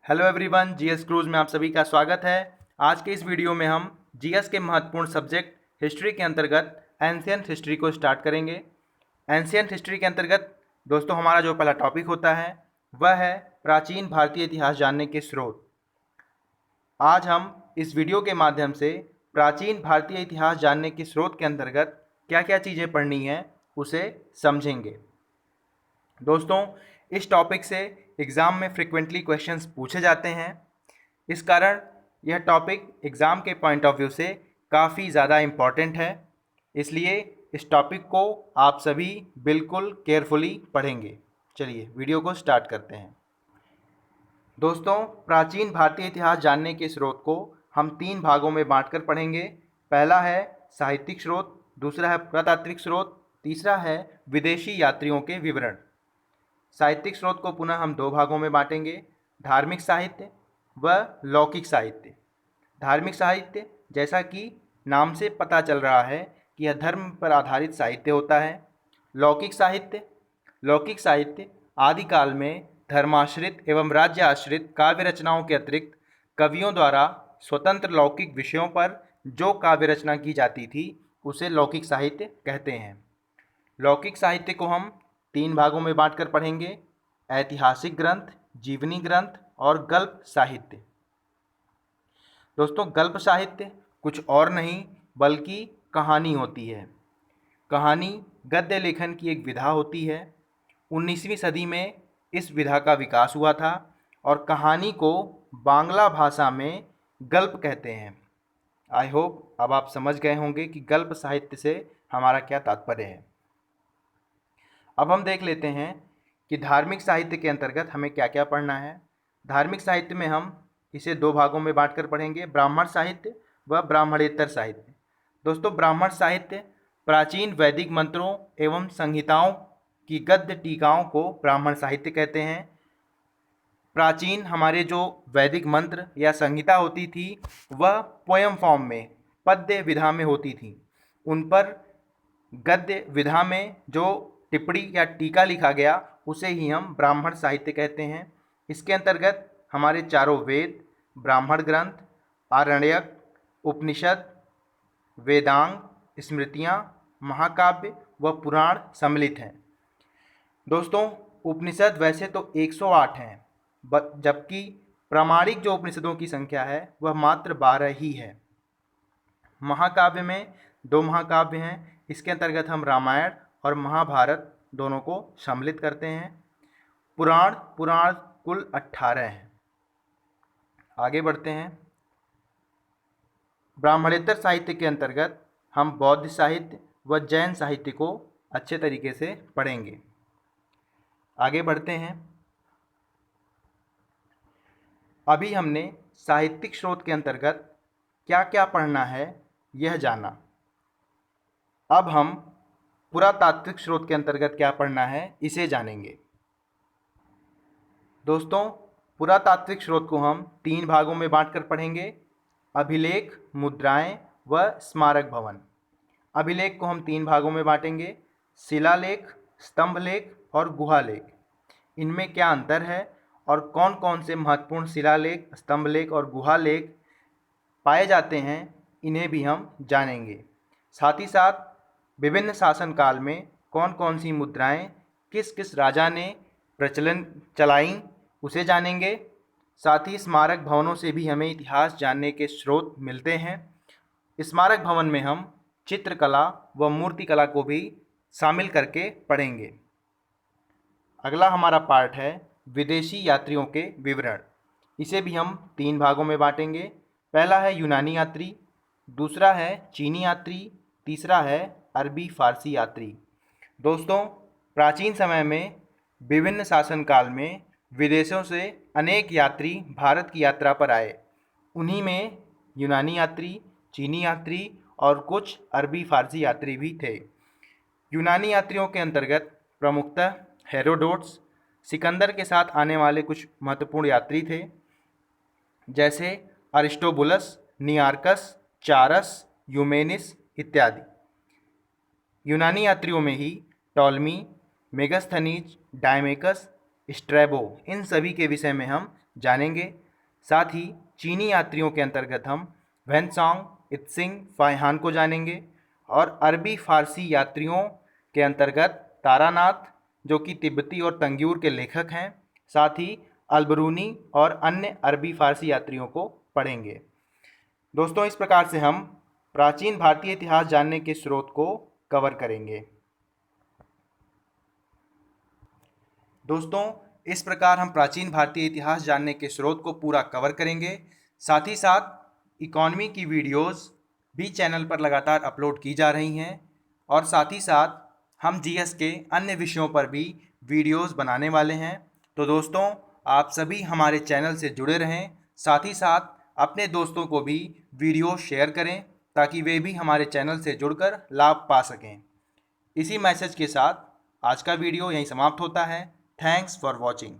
Hello everyone, GS cruise में आप सभी का स्वागत है। आज के इस वीडियो में हम जीएस के महत्वपूर्ण सब्जेक्ट हिस्ट्री के अंतर्गत एंशिएंट हिस्ट्री को स्टार्ट करेंगे। एंशिएंट हिस्ट्री के अंतर्गत दोस्तों हमारा जो पहला टॉपिक होता है वह है प्राचीन भारतीय इतिहास जानने के स्रोत। आज हम इस वीडियो के माध्यम से प्राचीन भारतीय इतिहास जानने के स्रोत के अंतर्गत क्या क्या चीज़ें पढ़नी हैं उसे समझेंगे। दोस्तों, इस टॉपिक से एग्ज़ाम में फ्रिक्वेंटली क्वेश्चंस पूछे जाते हैं। इस कारण यह टॉपिक एग्ज़ाम के पॉइंट ऑफ व्यू से काफ़ी ज़्यादा इम्पॉर्टेंट है, इसलिए इस टॉपिक को आप सभी बिल्कुल केयरफुली पढ़ेंगे। चलिए वीडियो को स्टार्ट करते हैं। दोस्तों, प्राचीन भारतीय इतिहास जानने के स्रोत को हम 3 भागों में बांटकर पढ़ेंगे। पहला है साहित्यिक स्रोत, दूसरा है पुरातात्विक स्रोत, तीसरा है विदेशी यात्रियों के विवरण। साहित्यिक स्रोत को पुनः हम 2 भागों में बांटेंगे, धार्मिक साहित्य व लौकिक साहित्य। धार्मिक साहित्य, जैसा कि नाम से पता चल रहा है कि यह धर्म पर आधारित साहित्य होता है। लौकिक साहित्य आदिकाल में धर्माश्रित एवं राज्य आश्रित काव्य रचनाओं के अतिरिक्त कवियों द्वारा स्वतंत्र लौकिक विषयों पर जो काव्य रचना की जाती थी उसे लौकिक साहित्य कहते हैं। लौकिक साहित्य को हम 3 भागों में बांटकर पढ़ेंगे, ऐतिहासिक ग्रंथ, जीवनी ग्रंथ और गल्प साहित्य। दोस्तों, गल्प साहित्य कुछ और नहीं बल्कि कहानी होती है। कहानी गद्य लेखन की एक विधा होती है। 19वीं सदी में इस विधा का विकास हुआ था और कहानी को बांग्ला भाषा में गल्प कहते हैं। आई होप अब आप समझ गए होंगे कि गल्प साहित्य से हमारा क्या तात्पर्य है। अब हम देख लेते हैं कि धार्मिक साहित्य के अंतर्गत हमें क्या क्या पढ़ना है। धार्मिक साहित्य में हम इसे 2 भागों में बांटकर पढ़ेंगे, ब्राह्मण साहित्य व ब्राह्मणेतर साहित्य। दोस्तों, ब्राह्मण साहित्य प्राचीन वैदिक मंत्रों एवं संहिताओं की गद्य टीकाओं को ब्राह्मण साहित्य कहते हैं। प्राचीन हमारे जो वैदिक मंत्र या संहिता होती थी वह पोयम फॉर्म में, पद्य विधा में होती थी। उन पर गद्य विधा में जो टिप्पणी या टीका लिखा गया उसे ही हम ब्राह्मण साहित्य कहते हैं। इसके अंतर्गत हमारे चारों वेद, ब्राह्मण ग्रंथ, आरण्यक, उपनिषद, वेदांग, स्मृतियाँ, महाकाव्य व पुराण सम्मिलित हैं। दोस्तों, उपनिषद वैसे तो 108 हैं, जबकि प्रामाणिक जो उपनिषदों की संख्या है वह मात्र 12 ही है। महाकाव्य में 2 महाकाव्य हैं। इसके अंतर्गत हम रामायण और महाभारत दोनों को सम्मिलित करते हैं। पुराण कुल 18 हैं। आगे बढ़ते हैं। ब्राह्मणेतर साहित्य के अंतर्गत हम बौद्ध साहित्य व जैन साहित्य को अच्छे तरीके से पढ़ेंगे। आगे बढ़ते हैं। अभी हमने साहित्यिक स्रोत के अंतर्गत क्या क्या पढ़ना है यह जाना। अब हम पुरातात्विक स्रोत के अंतर्गत क्या पढ़ना है इसे जानेंगे। दोस्तों, पुरातात्विक स्रोत को हम 3 भागों में बांटकर पढ़ेंगे, अभिलेख, मुद्राएं व स्मारक भवन। अभिलेख को हम 3 भागों में बांटेंगे, शिलालेख, स्तंभलेख और गुहालेख। इनमें क्या अंतर है और कौन कौन से महत्वपूर्ण शिलालेख, स्तंभलेख और गुहालेख पाए जाते हैं इन्हें भी हम जानेंगे। साथ ही साथ विभिन्न शासनकाल में कौन कौन सी मुद्राएं किस किस राजा ने प्रचलन चलाई उसे जानेंगे। साथ ही स्मारक भवनों से भी हमें इतिहास जानने के स्रोत मिलते हैं। स्मारक भवन में हम चित्रकला व मूर्तिकला को भी शामिल करके पढ़ेंगे। अगला हमारा पार्ट है विदेशी यात्रियों के विवरण। इसे भी हम 3 भागों में बांटेंगे। पहला है यूनानी यात्री, दूसरा है चीनी यात्री, तीसरा है अरबी फारसी यात्री। दोस्तों, प्राचीन समय में विभिन्न शासनकाल में विदेशों से अनेक यात्री भारत की यात्रा पर आए। उन्हीं में यूनानी यात्री, चीनी यात्री और कुछ अरबी फारसी यात्री भी थे। यूनानी यात्रियों के अंतर्गत प्रमुखतः हेरोडोट्स, सिकंदर के साथ आने वाले कुछ महत्वपूर्ण यात्री थे, जैसे अरिस्टोबुलस, नियार्कस, चारस, यूमेनिस इत्यादि। यूनानी यात्रियों में ही टॉलमी, मेगास्थनीज, डायमेकस, स्ट्रैबो, इन सभी के विषय में हम जानेंगे। साथ ही चीनी यात्रियों के अंतर्गत हम वेनसोंग, इत्सिंग, फाइहान को जानेंगे और अरबी फारसी यात्रियों के अंतर्गत तारानाथ जो कि तिब्बती और तंग्यूर के लेखक हैं, साथ ही अलबरूनी और अन्य अरबी फारसी यात्रियों को पढ़ेंगे। दोस्तों, इस प्रकार से हम प्राचीन भारतीय इतिहास जानने के स्रोत को कवर करेंगे। दोस्तों, इस प्रकार हम प्राचीन भारतीय इतिहास जानने के स्रोत को पूरा कवर करेंगे। साथ ही साथ इकॉनमी की वीडियोस भी चैनल पर लगातार अपलोड की जा रही हैं और साथ ही साथ हम जीएस के अन्य विषयों पर भी वीडियोस बनाने वाले हैं। तो दोस्तों, आप सभी हमारे चैनल से जुड़े रहें, साथ ही साथ अपने दोस्तों को भी वीडियो शेयर करें ताकि वे भी हमारे चैनल से जुड़कर लाभ पा सकें। इसी मैसेज के साथ आज का वीडियो यहीं समाप्त होता है। Thanks for watching.